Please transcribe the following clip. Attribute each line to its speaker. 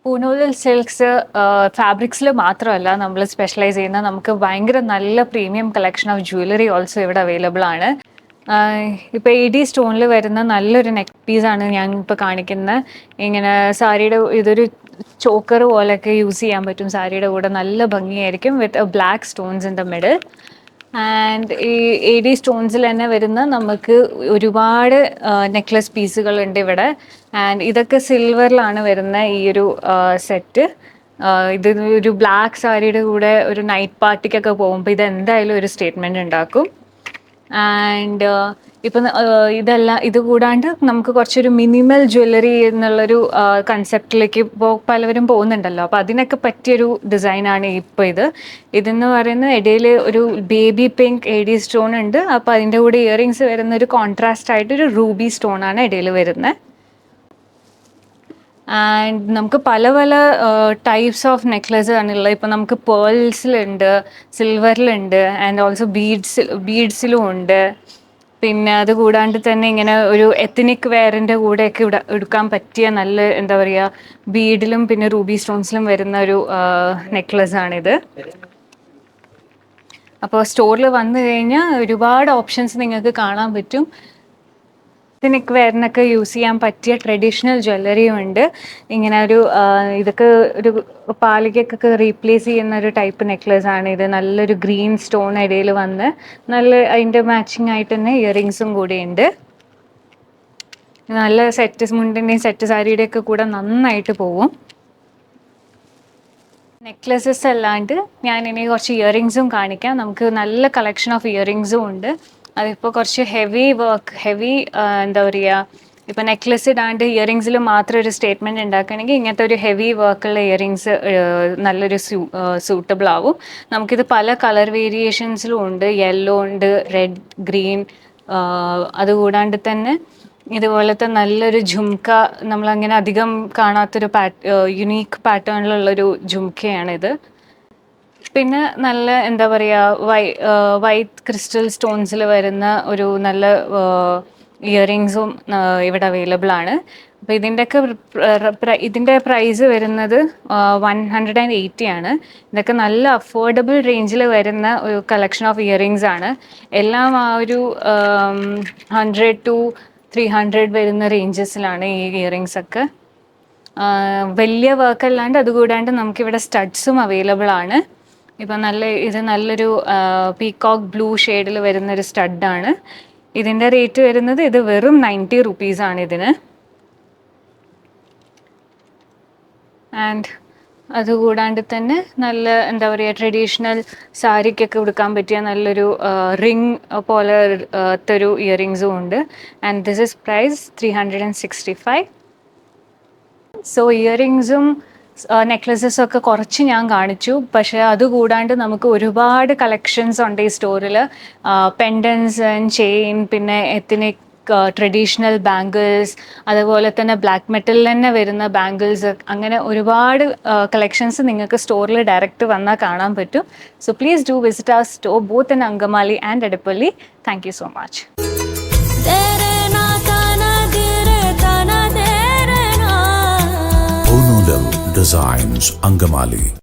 Speaker 1: പൂനൂൽ silks ഫാബ്രിക്സിൽ മാത്രമല്ല നമ്മൾ specialise ചെയ്യുന്ന നമുക്ക് ഭയങ്കര നല്ല premium collection of jewellery also ഇവിടെ അവൈലബിൾ ആണ്. ഇപ്പോൾ സ്റ്റോണിൽ വരുന്ന നല്ലൊരു നെക്ക് പീസാണ് ഞാൻ ഇപ്പോൾ കാണിക്കുന്നത്. ഇങ്ങനെ സാരിയുടെ ഇതൊരു ചോക്കർ പോലെയൊക്കെ യൂസ് ചെയ്യാൻ പറ്റും സാരിയുടെ കൂടെ, നല്ല ഭംഗിയായിരിക്കും വിത്ത് black stones in the middle. And ഈ സ്റ്റോൺസിൽ തന്നെ വരുന്ന നമുക്ക് ഒരുപാട് നെക്ലസ് പീസുകളുണ്ട് ഇവിടെ. ആൻഡ് ഇതൊക്കെ സിൽവറിലാണ് വരുന്ന ഈ ഒരു സെറ്റ്. ഇത് ഒരു ബ്ലാക്ക് സാരിയുടെ കൂടെ ഒരു നൈറ്റ് പാർട്ടിക്കൊക്കെ പോകുമ്പോൾ ഇത് എന്തായാലും ഒരു സ്റ്റേറ്റ്മെൻറ്റ് ഉണ്ടാക്കും. ആൻഡ് ഇപ്പം ഇതെല്ലാം ഇത് കൂടാണ്ട് നമുക്ക് കുറച്ചൊരു മിനിമൽ ജ്വല്ലറി എന്നുള്ളൊരു കൺസെപ്റ്റിലേക്ക് ഇപ്പോൾ പലവരും പോകുന്നുണ്ടല്ലോ. അപ്പോൾ അതിനൊക്കെ പറ്റിയൊരു ഡിസൈനാണ് ഇപ്പോൾ ഇതെന്ന് പറയുന്നത് ഇടയിൽ ഒരു ബേബി പിങ്ക് സ്റ്റോൺ ഉണ്ട്. അപ്പോൾ അതിൻ്റെ കൂടെ ഇയറിങ്സ് വരുന്ന ഒരു കോൺട്രാസ്റ്റ് ആയിട്ടൊരു റൂബി സ്റ്റോണാണ് ഇടയിൽ വരുന്നത്. ആൻഡ് നമുക്ക് പല പല ടൈപ്സ് ഓഫ് നെക്ലസ് ആണുള്ളത്. ഇപ്പം നമുക്ക് പേൾസിലുണ്ട്, സിൽവറിലുണ്ട്, ആൻഡ് ഓൾസോ ബീഡ്സിലും ഉണ്ട്. പിന്നെ അത് കൂടാണ്ട് തന്നെ ഇങ്ങനെ ഒരു എത്നിക് വെയറിൻ്റെ കൂടെയൊക്കെ എടുക്കാൻ പറ്റിയ നല്ല എന്താ പറയുക ബീഡിലും പിന്നെ റൂബി സ്റ്റോൺസിലും വരുന്ന ഒരു നെക്ലസ് ആണിത്. അപ്പോൾ സ്റ്റോറിൽ വന്നു കഴിഞ്ഞാൽ ഒരുപാട് ഓപ്ഷൻസ് നിങ്ങൾക്ക് കാണാൻ പറ്റും. എത്നിക് വെയറിനൊക്കെ യൂസ് ചെയ്യാൻ പറ്റിയ ട്രഡീഷണൽ ജ്വല്ലറിയും ഉണ്ട്. ഇങ്ങനെ ഇതൊക്കെ ഒരു പാലിക്കൊക്കെ റീപ്ലേസ് ചെയ്യുന്ന ഒരു ടൈപ്പ് നെക്ലസ് ആണ് ഇത്. നല്ലൊരു ഗ്രീൻ സ്റ്റോൺ ഇടയിൽ വന്ന് നല്ല അതിൻ്റെ മാച്ചിങ് ആയിട്ട് തന്നെ ഇയറിങ്സും കൂടി ഉണ്ട്. നല്ല സെറ്റ് മുണ്ടിൻ്റെയും സെറ്റ് സാരിയുടെയൊക്കെ കൂടെ നന്നായിട്ട് പോവും. നെക്ലസസ് അല്ലാണ്ട് ഞാൻ ഇനി കുറച്ച് ഇയറിങ്സും കാണിക്കാം. നമുക്ക് നല്ല കളക്ഷൻ ഓഫ് ഇയറിങ്സും ഉണ്ട്. അതിപ്പോൾ കുറച്ച് ഹെവി എന്താ പറയുക, ഇപ്പം നെക്ലസ് ഇടാണ്ട് ഇയറിങ്സിൽ മാത്രം ഒരു സ്റ്റേറ്റ്മെൻറ്റ് ഉണ്ടാക്കുകയാണെങ്കിൽ ഇങ്ങനത്തെ ഒരു ഹെവി വർക്കുള്ള ഇയറിങ്സ് നല്ലൊരു സൂട്ടബിൾ ആവും. നമുക്കിത് പല കളർ വേരിയേഷൻസിലും ഉണ്ട്. യെല്ലോ ഉണ്ട്, റെഡ്, ഗ്രീൻ. അതുകൂടാണ്ട് തന്നെ ഇതുപോലത്തെ നല്ലൊരു ജുംക്ക, നമ്മളങ്ങനെ അധികം കാണാത്തൊരു യുണീക്ക് പാറ്റേണിലുള്ളൊരു ജുംക്കയാണിത്. പിന്നെ നല്ല എന്താ പറയുക വൈറ്റ് ക്രിസ്റ്റൽ സ്റ്റോൺസിൽ വരുന്ന ഒരു നല്ല ഇയറിങ്സും ഇവിടെ അവൈലബിൾ ആണ്. അപ്പോൾ ഇതിൻ്റെ പ്രൈസ് വരുന്നത് 180 ആണ്. ഇതൊക്കെ നല്ല അഫോർഡബിൾ റേഞ്ചിൽ വരുന്ന ഒരു കളക്ഷൻ ഓഫ് ഇയറിങ്സ് ആണ്. എല്ലാം ആ ഒരു 100 to 300 വരുന്ന റേഞ്ചസിലാണ് ഈ ഇയറിങ്സ് ഒക്കെ. വലിയ വർക്ക് അല്ലാണ്ട് അതുകൂടാണ്ട് നമുക്കിവിടെ സ്റ്റഡ്സും അവൈലബിൾ ആണ്. ഇപ്പം നല്ലൊരു പീകോക്ക് ബ്ലൂ ഷെയ്ഡിൽ വരുന്നൊരു സ്റ്റഡാണ്. ഇതിൻ്റെ റേറ്റ് വരുന്നത് ഇത് വെറും 90 റുപ്പീസാണ് ഇതിന്. ആൻഡ് അതുകൂടാണ്ട് തന്നെ നല്ല എന്താ പറയുക ട്രഡീഷണൽ സാരിക്കൊക്കെ ഉടുക്കാൻ പറ്റിയ നല്ലൊരു റിങ് പോലത്തെ ഇയറിങ്സും ഉണ്ട്. And this is price 365. So ഇയറിങ്സും നെക്ലസസും ഒക്കെ കുറച്ച് ഞാൻ കാണിച്ചു. പക്ഷേ അതുകൂടാണ്ട് നമുക്ക് ഒരുപാട് കളക്ഷൻസ് ഉണ്ട് ഈ സ്റ്റോറിൽ. പെൻഡൻസ് ആൻഡ് ചെയിൻ, പിന്നെ എത്നിക് ട്രഡീഷണൽ ബാംഗിൾസ്, അതുപോലെ തന്നെ ബ്ലാക്ക് മെറ്റലിൽ തന്നെ വരുന്ന ബാംഗിൾസ്, അങ്ങനെ ഒരുപാട് കളക്ഷൻസ് നിങ്ങൾക്ക് സ്റ്റോറിൽ ഡയറക്റ്റ് വന്നാൽ കാണാൻ പറ്റും. So please do visit our store both in Angamali and Edappally. Thank you so much.
Speaker 2: Designs Angamali.